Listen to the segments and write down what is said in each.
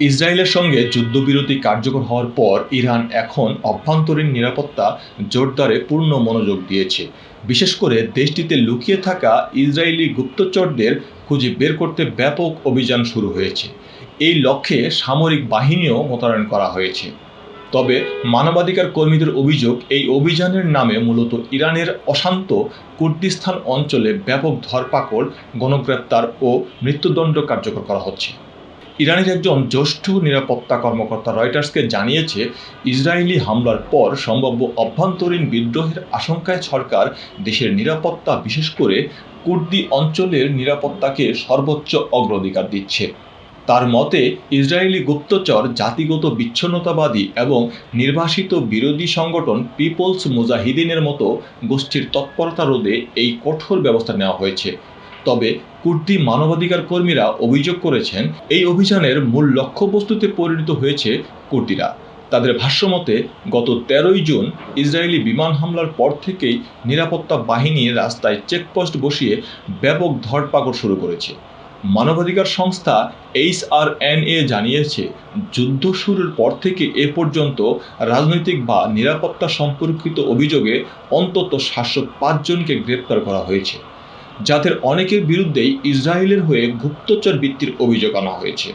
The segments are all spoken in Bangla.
ইসরায়েলের সঙ্গে যুদ্ধবিরতি কার্যকর হওয়ার পর ইরান এখন অভ্যন্তরীণ নিরাপত্তা জোরদারে পূর্ণ মনোযোগ দিয়েছে। বিশেষ করে দেশটিতে লুকিয়ে থাকা ইসরায়েলি গুপ্তচরদের খুঁজে বের করতে ব্যাপক অভিযান শুরু হয়েছে। এই লক্ষ্যে সামরিক বাহিনীও মোতায়েন করা হয়েছে। তবে মানবাধিকার কর্মীদের অভিযোগ, এই অভিযানের নামে মূলত ইরানের অশান্ত কুর্দিস্তান অঞ্চলে ব্যাপক ধরপাকড়, গণগ্রেপ্তার ও মৃত্যুদণ্ড কার্যকর করা হচ্ছে। ইরানের একজন জ্যেষ্ঠ নিরাপত্তা কর্মকর্তা রয়টার্সকে জানিয়েছে, ইসরায়েলি হামলার পর সম্ভাব্য অভ্যন্তরীণ বিদ্রোহের আশঙ্কায় সরকার দেশের নিরাপত্তা, বিশেষ করে কুর্দি অঞ্চলের নিরাপত্তাকে সর্বোচ্চ অগ্রাধিকার দিচ্ছে। তার মতে, ইসরায়েলি গুপ্তচর, জাতিগত বিচ্ছিন্নতাবাদী এবং নির্বাসিত বিরোধী সংগঠন পিপলস মুজাহিদিনের মতো গোষ্ঠীর তৎপরতা রোধে এই কঠোর ব্যবস্থা নেওয়া হয়েছে। তবে কুর্দি মানবাধিকার কর্মীরা অভিযোগ করেছেন, এই অভিযানের মূল লক্ষ্যবস্তুতে পরিণত হয়েছে কুর্দিরা। তাদের ভাষ্যমতে, গত 13ই জুন ইসরায়েলি বিমান হামলার পর থেকেই নিরাপত্তা বাহিনী রাস্তায় চেকপোস্ট বসিয়ে ব্যাপক ধরপাকড় শুরু করেছে। মানবাধিকার সংস্থা HRNA জানিয়েছে, যুদ্ধ শুরুর পর থেকে এ পর্যন্ত রাজনৈতিক বা নিরাপত্তা সম্পর্কিত অভিযোগে অন্তত 705 জনকে গ্রেপ্তার করা হয়েছে, যাদের অনেকের বিরুদ্ধেই ইসরায়েলের হয়ে গুপ্তচর বৃত্তির অভিযোগ আনা হয়েছে।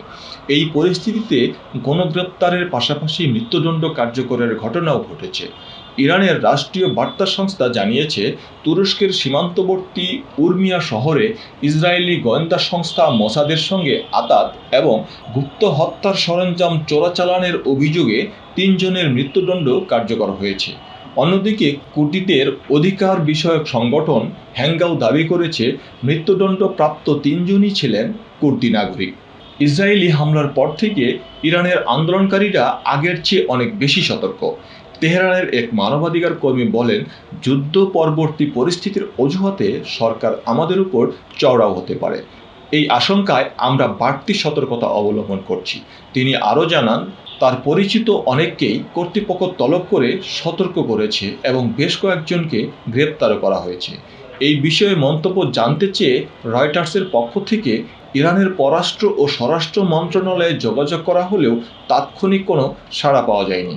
এই পরিস্থিতিতে গণগ্রেপ্তারের পাশাপাশি মৃত্যুদণ্ড কার্যকরের ঘটনাও ঘটেছে। ইরানের রাষ্ট্রীয় বার্তা সংস্থা জানিয়েছে, তুরস্কের সীমান্তবর্তী উর্মিয়া শহরে ইসরায়েলি গোয়েন্দা সংস্থা মোসাদের সঙ্গে আতাত এবং গুপ্ত হত্যার সরঞ্জাম চোরাচালানের অভিযোগে 3 জনের মৃত্যুদণ্ড কার্যকর হয়েছে। অন্যদিকে কুর্দিদের অধিকার বিষয়ক সংগঠন হ্যাঙ্গাও দাবি করেছে, মৃত্যুদণ্ডপ্রাপ্ত 3 জনই ছিলেন কুর্দি নাগরিক। ইসরায়েলি হামলার পর থেকে ইরানের আন্দোলনকারীরা আগের চেয়ে অনেক বেশি সতর্ক। তেহরানের এক মানবাধিকার কর্মী বলেন, যুদ্ধ পরবর্তী পরিস্থিতির অজুহাতে সরকার আমাদের উপর চওড়াও হতে পারে। এই আশঙ্কায় আমরা বাড়তি সতর্কতা অবলম্বন করছি। তিনি আরও জানান, তার পরিচিত অনেককেই কর্তৃপক্ষ তলব করে সতর্ক করেছে এবং বেশ কয়েকজনকে গ্রেপ্তারও করা হয়েছে। এই বিষয়ে মন্তব্য জানতে চেয়ে রয়টার্সের পক্ষ থেকে ইরানের পররাষ্ট্র ও স্বরাষ্ট্র মন্ত্রণালয়ে যোগাযোগ করা হলেও তাৎক্ষণিক কোনো সাড়া পাওয়া যায়নি।